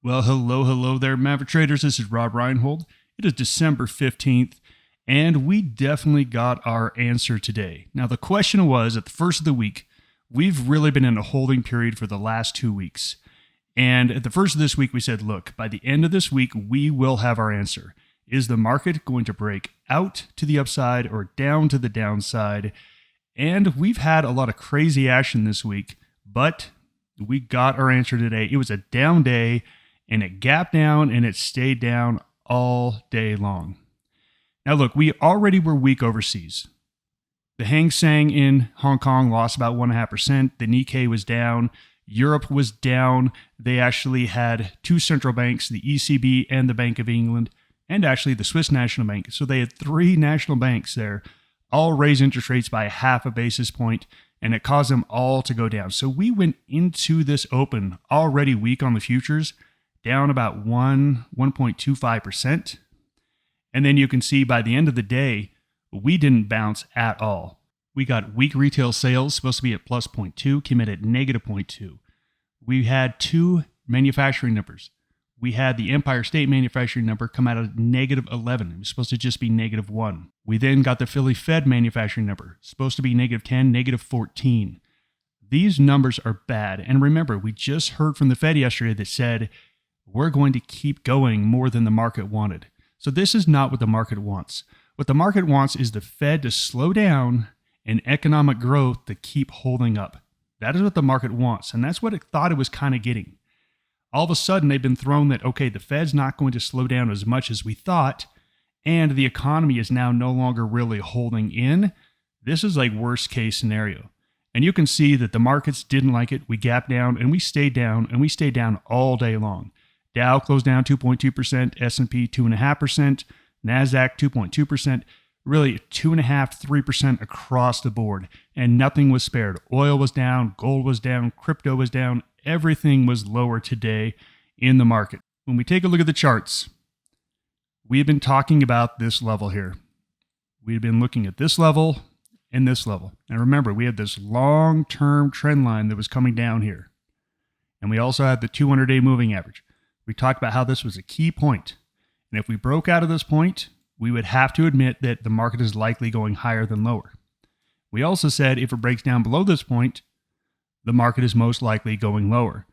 Well, hello there, Maverick traders. This is Rob Reinhold. It is December 15th, and we definitely got our answer today. Now, the question was, at the first of the week, we've really been in a holding period for the last 2 weeks. And at the first of this week, we said, look, by the end of this week, we will have our answer. Is the market going to break out to the upside or down to the downside? And we've had a lot of crazy action this week, but we got our answer today. It was a down day, and it gapped down, and it stayed down all day long. Now, look, we already were weak overseas. The Hang Seng in Hong Kong lost about 1.5%. The Nikkei was down. Europe was down. They actually had two central banks, the ECB and the Bank of England, and actually the Swiss National Bank. So they had three national banks there, all raise interest rates by 0.5 basis point, and it caused them all to go down. So we went into this open already weak on the futures, down about 1.25%. And then you can see by the end of the day, we didn't bounce at all. We got weak retail sales, supposed to be at plus 0.2, came in at negative 0.2. We had two manufacturing numbers. We had the Empire State manufacturing number come out at negative 11. It was supposed to just be negative 1. We then got the Philly Fed manufacturing number, supposed to be negative 10, negative 14. These numbers are bad. And remember, we just heard from the Fed yesterday that said, we're going to keep going more than the market wanted. So this is not what the market wants. What the market wants is the Fed to slow down and economic growth to keep holding up. That is what the market wants, and that's what it thought it was kind of getting. All of a sudden, they've been thrown that, okay, the Fed's not going to slow down as much as we thought, and the economy is now no longer really holding in. This is like worst case scenario. And you can see that the markets didn't like it. We gapped down, and we stayed down, and we stayed down all day long. Dow closed down 2.2%, S&P 2.5%, NASDAQ 2.2%, really 2.5%, 3% across the board, and nothing was spared. Oil was down, gold was down, crypto was down, everything was lower today in the market. When we take a look at the charts, we've been talking about this level here. We've been looking at this level and this level. And remember, we had this long-term trend line that was coming down here. And we also had the 200-day moving average. We talked about how this was a key point. And if we broke out of this point, we would have to admit that the market is likely going higher than lower. We also said if it breaks down below this point, the market is most likely going lower.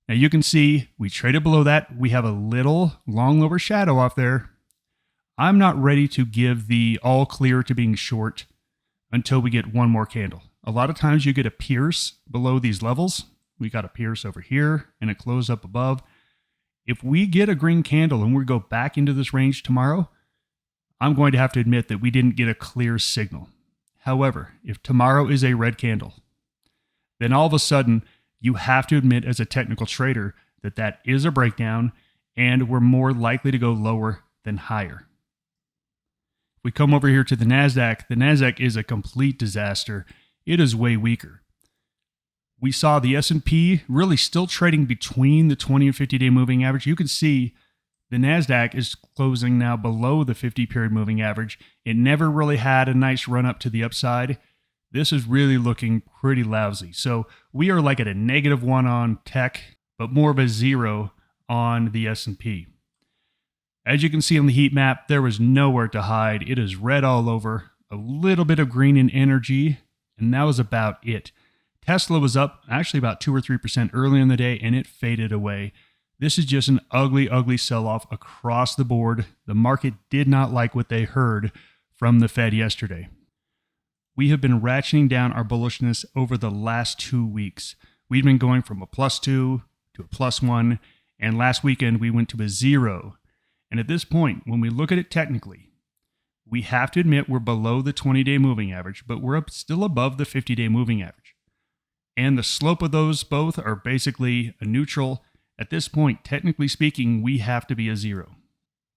Now you can see we traded below that. We have a little long lower shadow off there. I'm not ready to give the all clear to being short until we get one more candle. A lot of times you get a pierce below these levels. We got a pierce over here and it closed up above. If we get a green candle and we go back into this range tomorrow, I'm going to have to admit that we didn't get a clear signal. However, if tomorrow is a red candle, then all of a sudden you have to admit as a technical trader that that is a breakdown and we're more likely to go lower than higher. If we come over here to the NASDAQ is a complete disaster. It is way weaker. We saw the S&P really still trading between the 20 and 50-day moving average. You can see the NASDAQ is closing now below the 50-period moving average. It never really had a nice run up to the upside. This is really looking pretty lousy. So we are like at a -1 on tech, but more of a 0 on the S&P. As you can see on the heat map, there was nowhere to hide. It is red all over, a little bit of green in energy, and that was about it. Tesla was up actually about 2 or 3% early in the day, and it faded away. This is just an ugly, ugly sell-off across the board. The market did not like what they heard from the Fed yesterday. We have been ratcheting down our bullishness over the last 2 weeks. We've been going from a +2 to a +1, and last weekend we went to a 0. And at this point, when we look at it technically, we have to admit we're below the 20-day moving average, but we're still above the 50-day moving average. And the slope of those both are basically a neutral. At this point, technically speaking, we have to be a 0.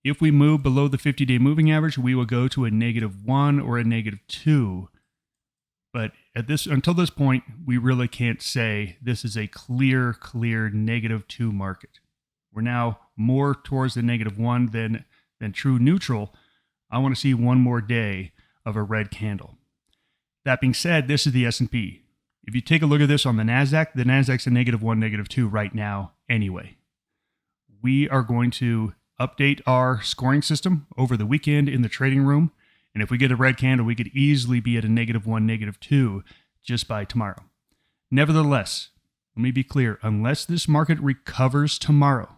If we move below the 50-day moving average, we will go to a -1 or a -2. But until this point, we really can't say this is a clear -2 market. We're now more towards the -1 than true neutral. I want to see one more day of a red candle. That being said, this is the S&P. If you take a look at this on the NASDAQ's a -1, -2 right now anyway. We are going to update our scoring system over the weekend in the trading room. And if we get a red candle, we could easily be at a -1, -2 just by tomorrow. Nevertheless, let me be clear, unless this market recovers tomorrow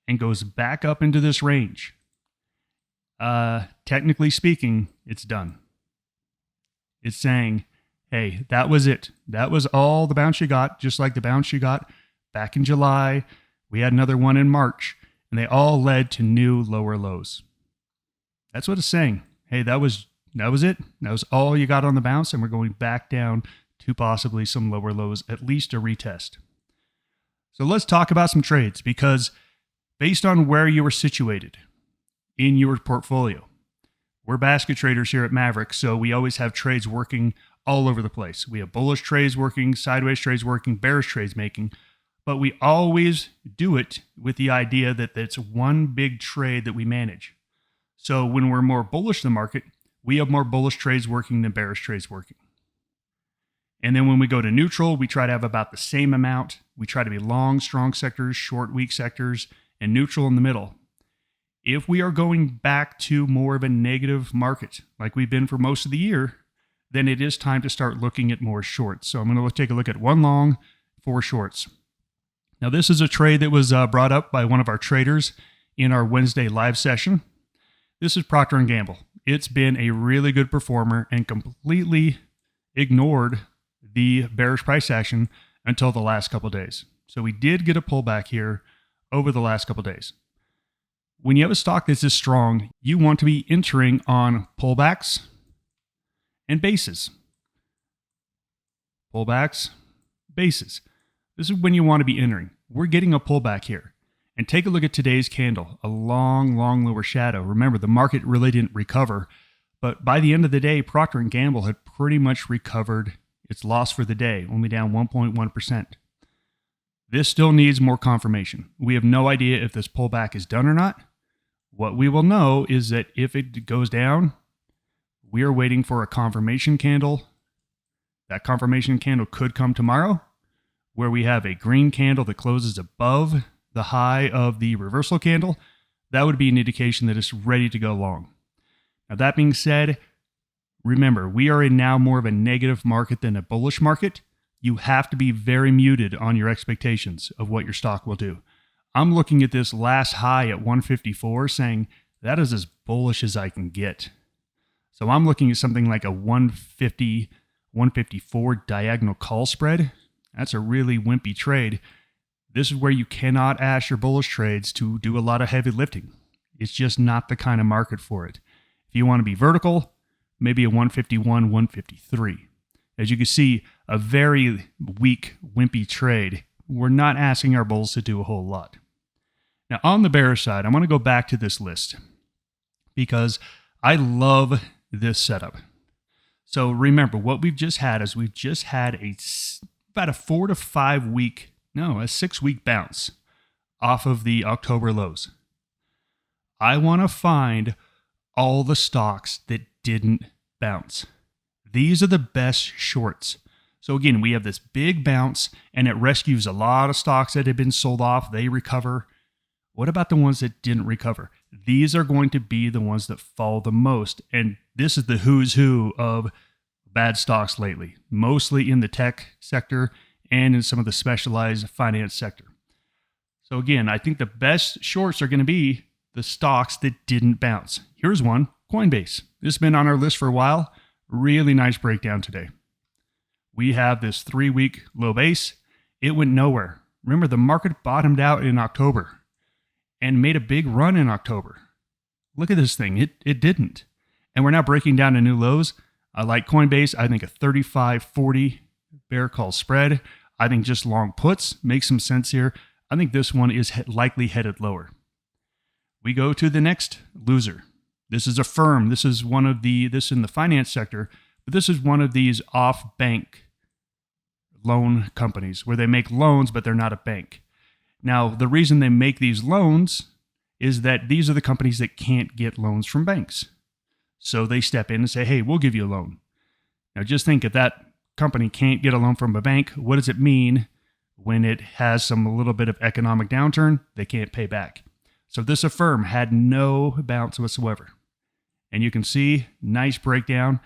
and goes back up into this range, technically speaking, it's done. It's saying, hey, that was it. That was all the bounce you got, just like the bounce you got back in July. We had another one in March, and they all led to new lower lows. That's what it's saying. Hey, that was it. That was all you got on the bounce, and we're going back down to possibly some lower lows, at least a retest. So let's talk about some trades, because based on where you were situated in your portfolio, we're basket traders here at Maverick, so we always have trades working all over the place. We have bullish trades working, sideways trades working, bearish trades making, but we always do it with the idea that it's one big trade that we manage. So when we're more bullish than the market, we have more bullish trades working than bearish trades working. And then when we go to neutral, we try to have about the same amount. We try to be long, strong sectors, short, weak sectors, and neutral in the middle. If we are going back to more of a negative market, like we've been for most of the year, then it is time to start looking at more shorts. So I'm going to take a look at 1 long, 4 shorts. Now, this is a trade that was brought up by one of our traders in our Wednesday live session. This is Procter & Gamble. It's been a really good performer and completely ignored the bearish price action until the last couple of days. So we did get a pullback here over the last couple of days. When you have a stock that's this strong, you want to be entering on pullbacks and bases. Pullbacks, bases. This is when you want to be entering. We're getting a pullback here. And take a look at today's candle, a long, long lower shadow. Remember, the market really didn't recover, but by the end of the day, Procter & Gamble had pretty much recovered its loss for the day, only down 1.1%. This still needs more confirmation. We have no idea if this pullback is done or not. What we will know is that if it goes down, we are waiting for a confirmation candle. That confirmation candle could come tomorrow, where we have a green candle that closes above the high of the reversal candle. That would be an indication that it's ready to go long. Now, that being said, remember, we are in now more of a negative market than a bullish market. You have to be very muted on your expectations of what your stock will do. I'm looking at this last high at 154 saying that is as bullish as I can get. So I'm looking at something like a 150, 154 diagonal call spread. That's a really wimpy trade. This is where you cannot ask your bullish trades to do a lot of heavy lifting. It's just not the kind of market for it. If you want to be vertical, maybe a 151, 153. As you can see, a very weak, wimpy trade. We're not asking our bulls to do a whole lot. Now, on the bearish side, I'm going to go back to this list because I love this setup. So remember, what we've just had is we've just had about a 4 to 5 week, a 6 week bounce off of the October lows. I want to find all the stocks that didn't bounce. These are the best shorts. So again, we have this big bounce and it rescues a lot of stocks that have been sold off. They recover. What about the ones that didn't recover? These are going to be the ones that fall the most. And this is the who's who of bad stocks lately, mostly in the tech sector and in some of the specialized finance sector. So again, I think the best shorts are going to be the stocks that didn't bounce. Here's one, Coinbase. This has been on our list for a while. Really nice breakdown today. We have this 3-week low base. It went nowhere. Remember, the market bottomed out in October and made a big run in October. Look at this thing. It didn't. And we're now breaking down to new lows. I like Coinbase. I think a 35-40 bear call spread. I think just long puts makes some sense here. I think this one is likely headed lower. We go to the next loser. This is a firm. This is this in the finance sector, but this is one of these off-bank loan companies where they make loans, but they're not a bank. Now, the reason they make these loans is that these are the companies that can't get loans from banks. So they step in and say, hey, we'll give you a loan. Now, just think, if that company can't get a loan from a bank, what does it mean when it has a little bit of economic downturn? They can't pay back. So this Affirm had no bounce whatsoever. And you can see, nice breakdown.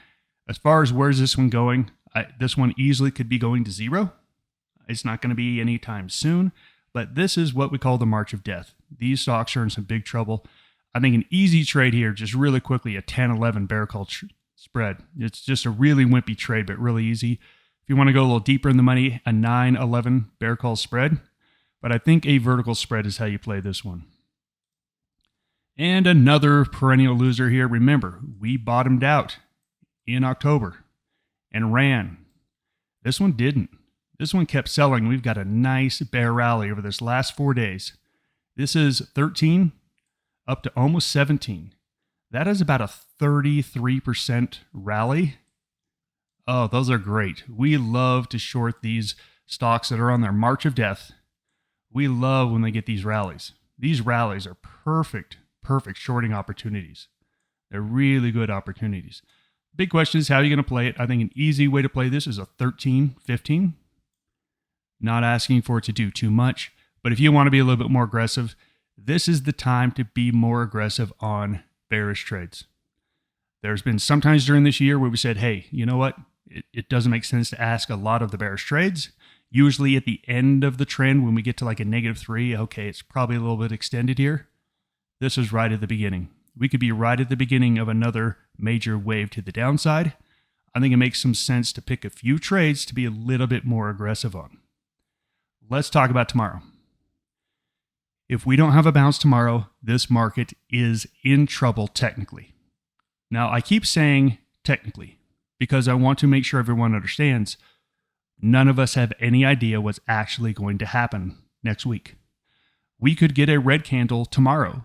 As far as where's this one going, this one easily could be going to zero. It's not going to be anytime soon, but this is what we call the March of Death. These stocks are in some big trouble. I think an easy trade here, just really quickly, a 10-11 bear call spread. It's just a really wimpy trade, but really easy. If you want to go a little deeper in the money, a 9-11 bear call spread. But I think a vertical spread is how you play this one. And another perennial loser here. Remember, we bottomed out in October and ran. This one didn't. This one kept selling. We've got a nice bear rally over this last 4 days. This is 13 up to almost 17. That is about a 33% rally. Oh, those are great. We love to short these stocks that are on their March of Death. We love when they get these rallies. These rallies are perfect shorting opportunities. They're really good opportunities. Big question is how you're going to play it. I think an easy way to play this is a 13-15. Not asking for it to do too much, but if you want to be a little bit more aggressive, this is the time to be more aggressive on bearish trades. There's been sometimes during this year where we said, hey, you know what? It doesn't make sense to ask a lot of the bearish trades. Usually at the end of the trend, when we get to like a -3, okay, it's probably a little bit extended here. This is right at the beginning. We could be right at the beginning of another major wave to the downside. I think it makes some sense to pick a few trades to be a little bit more aggressive on. Let's talk about tomorrow. If we don't have a bounce tomorrow, this market is in trouble technically. Now, I keep saying technically because I want to make sure everyone understands none of us have any idea what's actually going to happen next week. We could get a red candle tomorrow,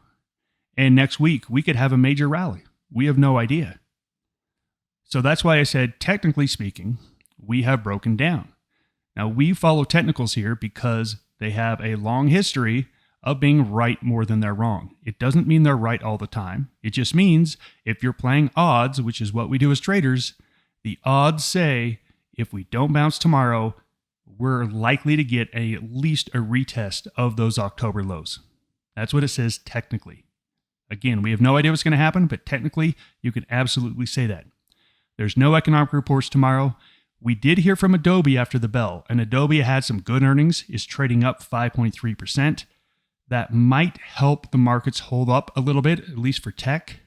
and next week we could have a major rally. We have no idea. So that's why I said, technically speaking, we have broken down. Now, we follow technicals here because they have a long history of being right more than they're wrong. It doesn't mean they're right all the time. It just means if you're playing odds, which is what we do as traders, the odds say if we don't bounce tomorrow, we're likely to get at least a retest of those October lows. That's what it says technically. Again, we have no idea what's going to happen, but technically, you can absolutely say that. There's no economic reports tomorrow. We did hear from Adobe after the bell, and Adobe had some good earnings, is trading up 5.3%. That might help the markets hold up a little bit, at least for tech.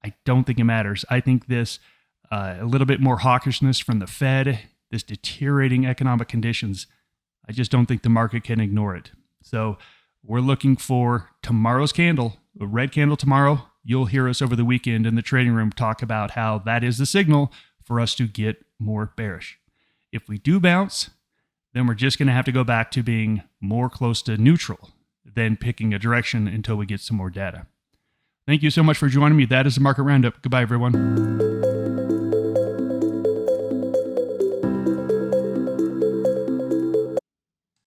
I don't think it matters. I think this a little bit more hawkishness from the Fed, this deteriorating economic conditions, I just don't think the market can ignore it. So we're looking for tomorrow's candle, a red candle tomorrow. You'll hear us over the weekend in the trading room talk about how that is the signal for us to get more bearish. If we do bounce, then we're just going to have to go back to being more close to neutral than picking a direction until we get some more data. Thank you so much for joining me. That is the Market Roundup. Goodbye, everyone.